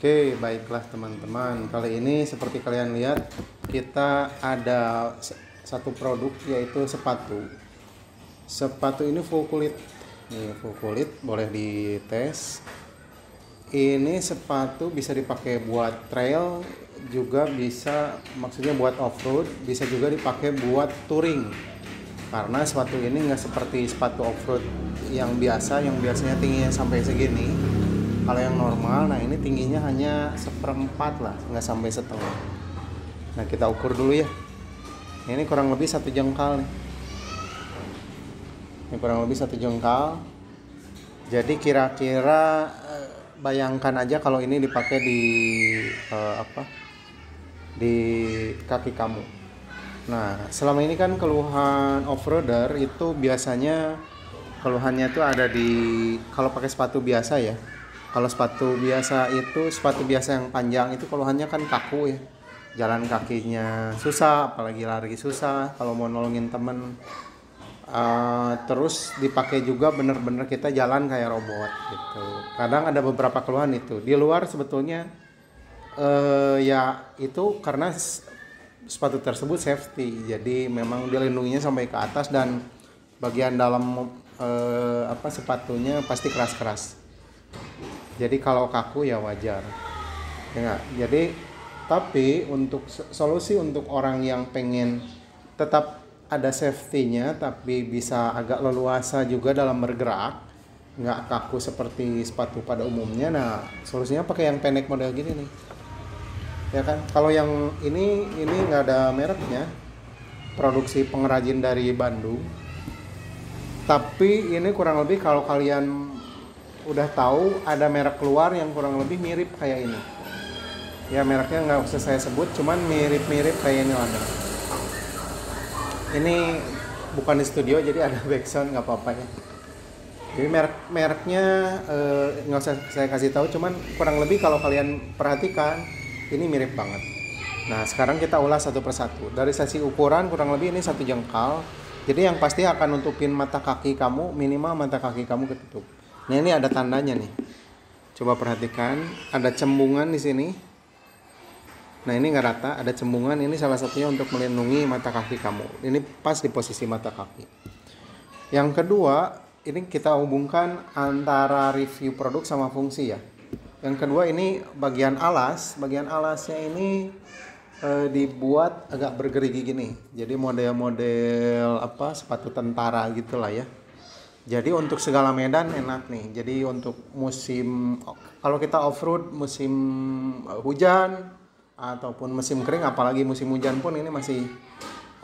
Oke, baiklah teman-teman. Kali ini seperti kalian lihat, kita ada satu produk yaitu sepatu. Sepatu ini full kulit. Nih, full kulit, boleh dites. Ini sepatu bisa dipakai buat trail, juga bisa maksudnya buat off-road, bisa juga dipakai buat touring. Karena sepatu ini nggak seperti sepatu off-road yang biasanya tingginya sampai segini. Kalau yang normal, nah ini tingginya hanya 1/4 lah, nggak sampai setengah. Nah kita ukur dulu ya. Ini kurang lebih 1 jengkal nih. Ini kurang lebih 1 jengkal. Jadi kira-kira bayangkan aja kalau ini dipakai di kaki kamu. Nah selama ini kan keluhan off-roader itu biasanya keluhannya itu ada di kalau pakai sepatu biasa ya. Kalau sepatu biasa yang panjang itu keluhannya kan kaku ya. Jalan kakinya susah, apalagi lari susah kalau mau nolongin temen. Terus dipakai juga bener-bener kita jalan kayak robot gitu. Kadang ada beberapa keluhan itu. Di luar sebetulnya ya itu karena sepatu tersebut safety. Jadi memang dilindunginya sampai ke atas dan bagian dalam sepatunya pasti keras-keras. Jadi kalau kaku ya wajar. Ya, jadi tapi untuk solusi untuk orang yang pengen tetap ada safety-nya tapi bisa agak leluasa juga dalam bergerak, nggak kaku seperti sepatu pada umumnya. Nah, solusinya pakai yang pendek model gini nih. Ya kan? Kalau yang ini nggak ada mereknya. Produksi pengrajin dari Bandung. Tapi ini kurang lebih kalau kalian udah tahu ada merek keluar yang kurang lebih mirip kayak ini. Ya mereknya nggak usah saya sebut, cuman mirip-mirip kayak ini ada. Ini bukan di studio jadi ada backsound nggak apa-apa ya. Jadi mereknya nggak usah saya kasih tahu, cuman kurang lebih kalau kalian perhatikan ini mirip banget. Nah sekarang kita ulas satu persatu. Dari sisi ukuran kurang lebih ini 1 jengkal. Jadi yang pasti akan nutupin mata kaki kamu, minimal mata kaki kamu ketutup. Nah ini ada tandanya nih. Coba perhatikan, ada cembungan di sini. Nah ini nggak rata, ada cembungan. Ini salah satunya untuk melindungi mata kaki kamu. Ini pas di posisi mata kaki. Yang kedua, ini kita hubungkan antara review produk sama fungsi ya. Yang kedua ini bagian alas. Bagian alasnya ini dibuat agak bergerigi gini. Jadi model-model sepatu tentara gitulah ya. Jadi untuk segala medan enak nih. Jadi untuk musim, kalau kita off-road musim hujan ataupun musim kering, apalagi musim hujan pun ini masih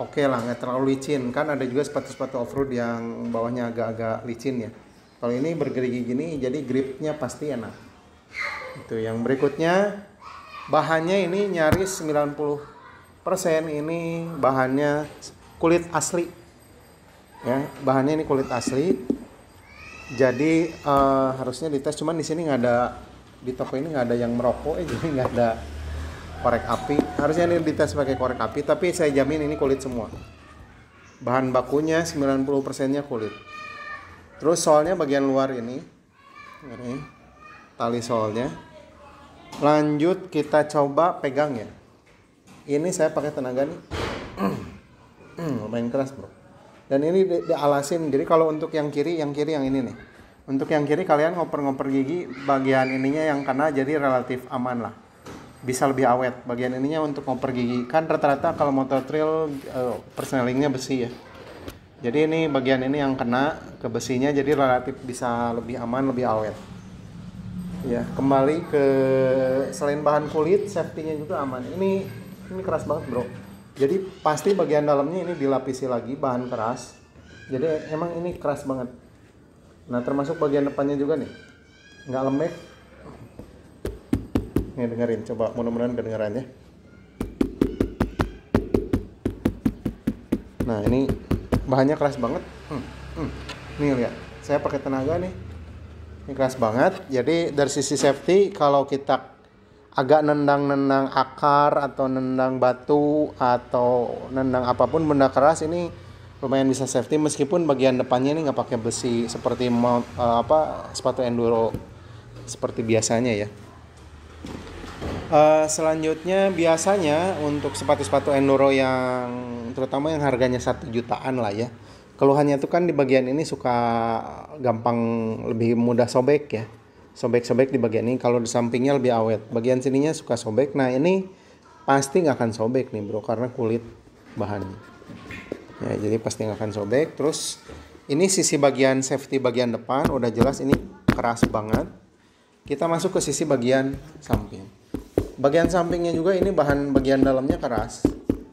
oke lah, nggak terlalu licin. Kan ada juga sepatu-sepatu off-road yang bawahnya agak-agak licin ya. Kalau ini bergerigi gini, jadi gripnya pasti enak. Itu yang berikutnya, bahannya ini nyaris 90% ini bahannya kulit asli. Ya, bahannya ini kulit asli. Jadi harusnya dites, cuman di sini nggak ada, di toko ini nggak ada yang merokok jadi nggak ada korek api. Harusnya ini dites pakai korek api, tapi saya jamin ini kulit semua. Bahan bakunya 90%-nya kulit. Terus solnya bagian luar ini tali solnya. Lanjut kita coba pegang ya. Ini saya pakai tenaga nih. Lumayan keras bro. Dan ini dialasin. Jadi kalau untuk yang kiri yang ini nih. Untuk yang kiri kalian ngoper-ngoper gigi bagian ininya yang kena, jadi relatif aman lah. Bisa lebih awet. Bagian ininya untuk ngoper gigi. Kan rata-rata kalau motor trail persnelingnya besi ya. Jadi ini bagian ini yang kena ke besinya, jadi relatif bisa lebih aman, lebih awet. Ya, kembali ke selain bahan kulit, safety-nya juga aman. Ini keras banget, bro. Jadi pasti bagian dalamnya ini dilapisi lagi bahan keras. Jadi emang ini keras banget. Nah termasuk bagian depannya juga nih, nggak lembek. Nih dengerin, coba mudah-mudahan kedengeran ya. Nah ini bahannya keras banget. Nih lihat, saya pakai tenaga nih. Ini keras banget. Jadi dari sisi safety, kalau kita agak nendang akar atau nendang batu atau nendang apapun benda keras, ini lumayan bisa safety meskipun bagian depannya ini nggak pakai besi seperti sepatu enduro seperti biasanya ya. Selanjutnya biasanya untuk sepatu-sepatu enduro yang terutama yang harganya 1 jutaan lah ya. Keluhannya tuh kan di bagian ini suka gampang lebih mudah sobek ya. Sobek-sobek di bagian ini, kalau di sampingnya lebih awet. Bagian sininya suka sobek. Nah ini pasti nggak akan sobek nih bro, karena kulit bahannya. Ya, jadi pasti nggak akan sobek. Terus ini sisi bagian safety bagian depan udah jelas ini keras banget. Kita masuk ke sisi bagian samping. Bagian sampingnya juga ini bahan bagian dalamnya keras.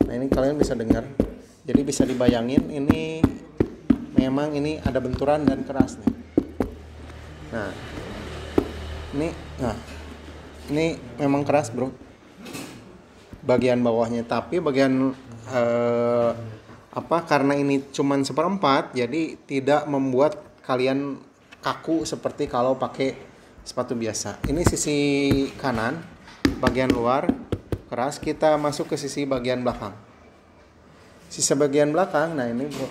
Nah ini kalian bisa dengar. Jadi bisa dibayangin ini memang ini ada benturan dan keras nih. Nah ini memang keras bro. Bagian bawahnya, tapi bagian karena ini cuman 1/4, jadi tidak membuat kalian kaku seperti kalau pakai sepatu biasa. Ini sisi kanan, bagian luar keras. Kita masuk ke sisi bagian belakang. Sisi bagian belakang, nah ini bro,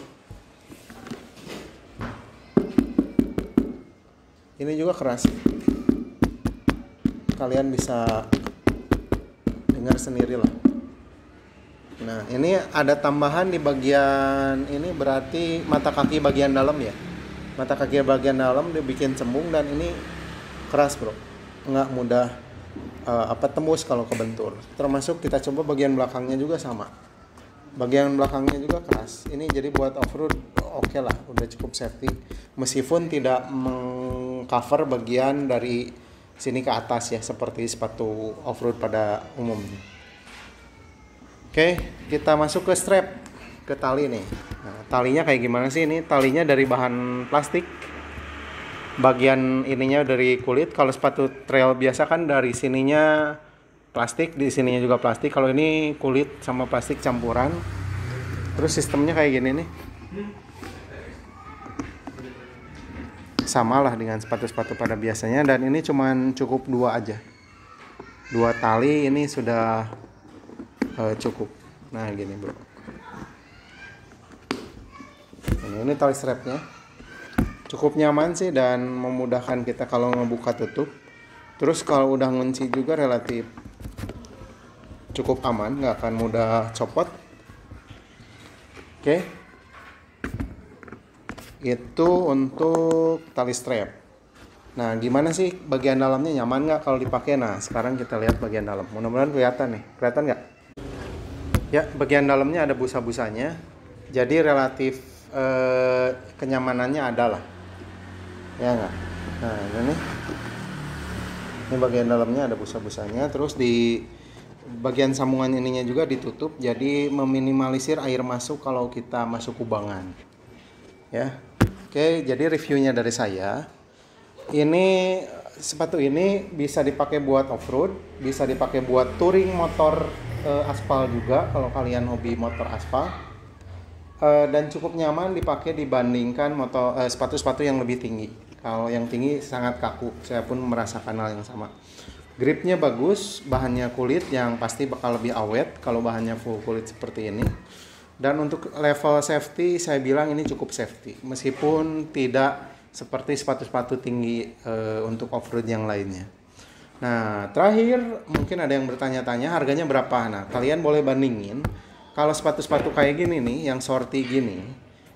ini juga keras. Kalian bisa dengar sendiri lah. Nah ini ada tambahan di bagian ini, berarti mata kaki bagian dalam ya. Mata kaki bagian dalam dibikin cembung dan ini keras bro, nggak mudah tembus kalau kebentur. Termasuk kita coba bagian belakangnya juga sama. Bagian belakangnya juga keras. Ini jadi buat off-road oke lah, udah cukup safety. Meskipun tidak mengcover bagian dari sini ke atas ya, seperti sepatu off-road pada umumnya. Oke, kita masuk ke strap, ke tali nih. Nah, talinya kayak gimana sih? Ini talinya dari bahan plastik. Bagian ininya dari kulit. Kalau sepatu trail biasa kan dari sininya plastik, di sininya juga plastik. Kalau ini kulit sama plastik campuran. Terus sistemnya kayak gini nih. Sama lah dengan sepatu-sepatu pada biasanya, dan ini cuman cukup 2 aja. 2 tali ini sudah cukup. Nah gini bro, ini tali strapnya cukup nyaman sih dan memudahkan kita kalau ngebuka tutup. Terus kalau udah ngunci juga relatif cukup aman, nggak akan mudah copot. Oke, itu untuk tali strap. Nah gimana sih bagian dalamnya, nyaman nggak kalau dipakai? Nah sekarang kita lihat bagian dalam. Mudah-mudahan kelihatan nih, kelihatan nggak? Ya, bagian dalamnya ada busa-busanya, jadi relatif kenyamanannya ada lah, ya nggak? Nah ini bagian dalamnya ada busa-busanya. Terus di bagian sambungan ininya juga ditutup, jadi meminimalisir air masuk kalau kita masuk kubangan. Ya, oke. Jadi reviewnya dari saya, ini sepatu ini bisa dipakai buat off-road, bisa dipakai buat touring motor aspal juga kalau kalian hobi motor aspal, dan cukup nyaman dipakai dibandingkan sepatu-sepatu yang lebih tinggi. Kalau yang tinggi sangat kaku, saya pun merasakan hal yang sama. Gripnya bagus, bahannya kulit yang pasti bakal lebih awet kalau bahannya full kulit seperti ini. Dan untuk level safety saya bilang ini cukup safety, meskipun tidak seperti sepatu-sepatu tinggi untuk off-road yang lainnya. Nah, terakhir mungkin ada yang bertanya-tanya harganya berapa. Nah, kalian boleh bandingin. Kalau sepatu-sepatu kayak gini nih, yang sorti gini,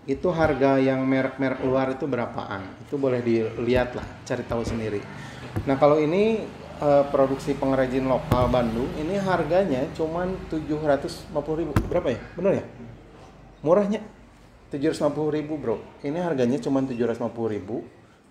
itu harga yang merek-merek luar itu berapaan? Itu boleh dilihat lah, cari tahu sendiri. Nah, kalau ini produksi pengrajin lokal Bandung, ini harganya cuman 750.000. Berapa ya? Bener ya? Murahnya 750.000 bro. Ini harganya cuman 750.000.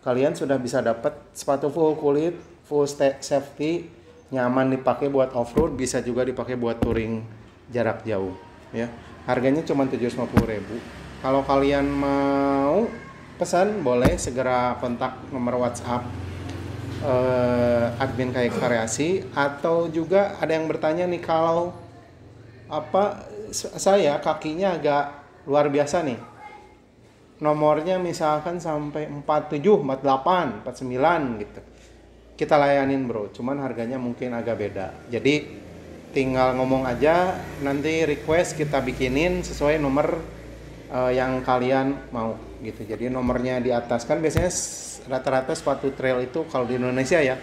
Kalian sudah bisa dapat sepatu full kulit, full safety, nyaman dipakai buat off-road, bisa juga dipakai buat touring jarak jauh ya. Harganya cuma 750.000. Kalau kalian mau pesan, boleh segera kontak nomor WhatsApp admin Kayak Variasi. Atau juga ada yang bertanya nih, kalau saya kakinya agak luar biasa nih, nomornya misalkan sampai 47, 48, 49 gitu, kita layanin bro, cuman harganya mungkin agak beda. Jadi tinggal ngomong aja, nanti request kita bikinin sesuai nomor yang kalian mau gitu. Jadi nomornya di atas, kan biasanya rata-rata sepatu trail itu kalau di Indonesia ya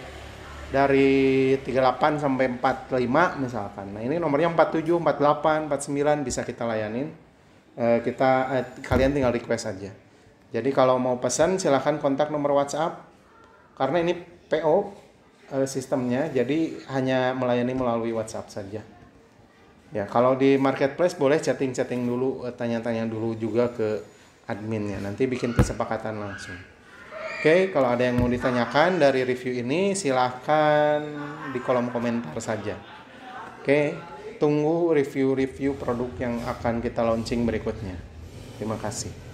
dari 38 sampai 45 misalkan. Nah, ini nomornya 47, 48, 49 bisa kita layanin. Kalian tinggal request aja. Jadi kalau mau pesan silahkan kontak nomor WhatsApp. Karena ini PO sistemnya, jadi hanya melayani melalui WhatsApp saja. Ya, kalau di marketplace boleh chatting dulu, tanya-tanya dulu juga ke adminnya. Nanti bikin kesepakatan langsung. Oke, kalau ada yang mau ditanyakan dari review ini silahkan di kolom komentar saja. Oke, tunggu review-review produk yang akan kita launching berikutnya. Terima kasih.